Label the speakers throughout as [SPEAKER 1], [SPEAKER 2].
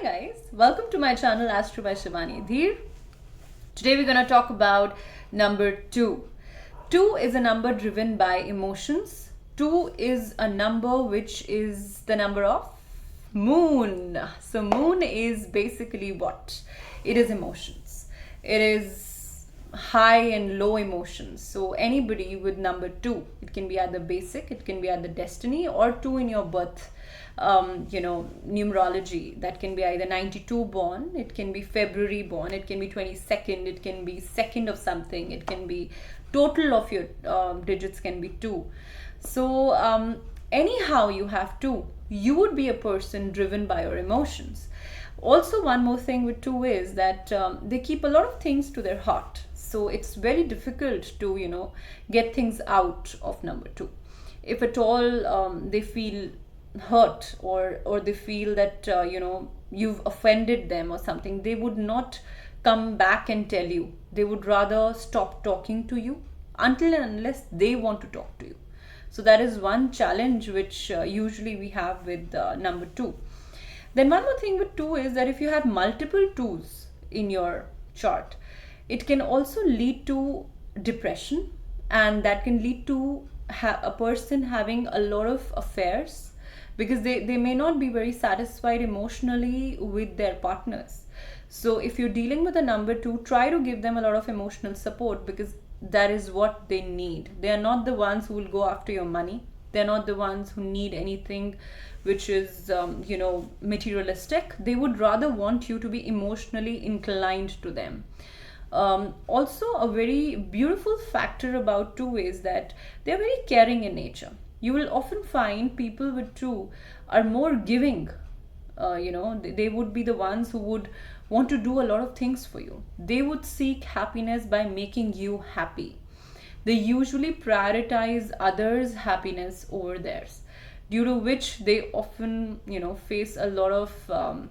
[SPEAKER 1] guys, welcome to my channel Astro by Shivani Dheer. Today we're going to talk about number 2. 2 is a number driven by emotions. 2 is a number which is the number of moon. So moon is basically what? It is emotions. It is high and low emotions. So anybody with number 2, it can be either basic, it can be either destiny or 2 in your birth numerology. That can be either 92 born, it can be February born, it can be 22nd, it can be second of something, it can be total of your digits can be 2. So anyhow you have 2, you would be a person driven by your emotions. Also, one more thing with 2 is that they keep a lot of things to their heart. So it's very difficult to get things out of number 2. If at all they feel hurt or they feel that you've offended them or something, they would not come back and tell you. They would rather stop talking to you until and unless they want to talk to you. So that is one challenge which usually we have with number 2. Then one more thing with 2 is that if you have multiple 2s in your chart, it can also lead to depression, and that can lead to a person having a lot of affairs because they may not be very satisfied emotionally with their partners. So if you're dealing with a number 2, try to give them a lot of emotional support because that is what they need. They are not the ones who will go after your money. They're not the ones who need anything which is materialistic. They would rather want you to be emotionally inclined to them. Also, a very beautiful factor about 2 is that they're very caring in nature. You will often find people with 2 are more giving. They would be the ones who would want to do a lot of things for you. They would seek happiness by making you happy. They usually prioritize others' happiness over theirs, due to which they often face a lot of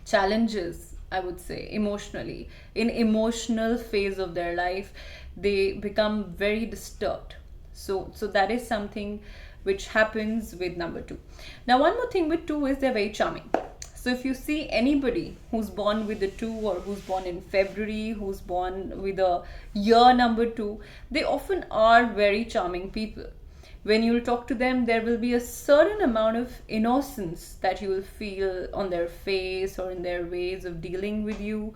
[SPEAKER 1] challenges, I would say, emotionally. In emotional phase of their life, they become very disturbed. So that is something which happens with number 2. Now one more thing with 2 is they're very charming. So if you see anybody who's born with the 2 or who's born in February, who's born with a year number 2, they often are very charming people. When you'll talk to them, there will be a certain amount of innocence that you will feel on their face or in their ways of dealing with you,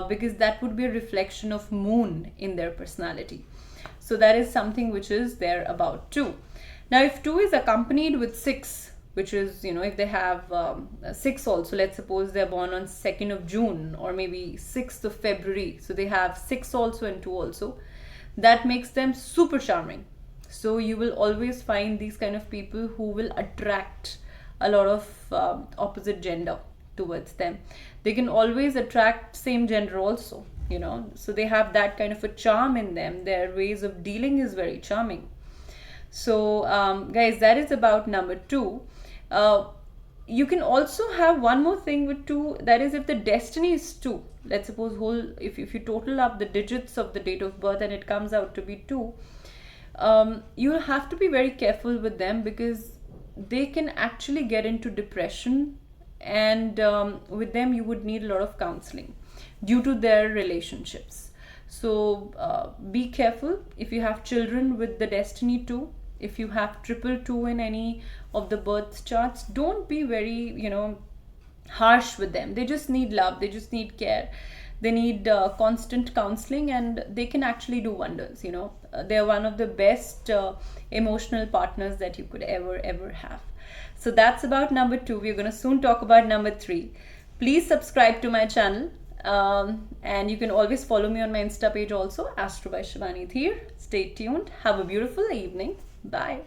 [SPEAKER 1] because that would be a reflection of moon in their personality. So that is something which is there about 2. Now if 2 is accompanied with 6, which is, if they have 6 also, let's suppose they're born on 2nd of June or maybe 6th of February. So they have 6 also and 2 also. That makes them super charming. So you will always find these kind of people who will attract a lot of opposite gender towards them. They can always attract same gender also, so they have that kind of a charm in them. Their ways of dealing is very charming. So guys, that is about number 2. You can also have one more thing with 2, that is if the destiny is 2. Let's suppose if you total up the digits of the date of birth and it comes out to be 2, you'll have to be very careful with them because they can actually get into depression, and with them you would need a lot of counseling due to their relationships. So be careful if you have children with the destiny 2. If you have 222 in any of the birth charts, don't be very harsh with them. They just need love, they just need care, they need constant counseling, and they can actually do wonders. They're one of the best emotional partners that you could ever have. So that's about number 2. We're going to soon talk about number 3. Please subscribe to my channel, and you can always follow me on my Insta page also, Astro by Shivani Dheer. Stay tuned. Have a beautiful evening. Bye.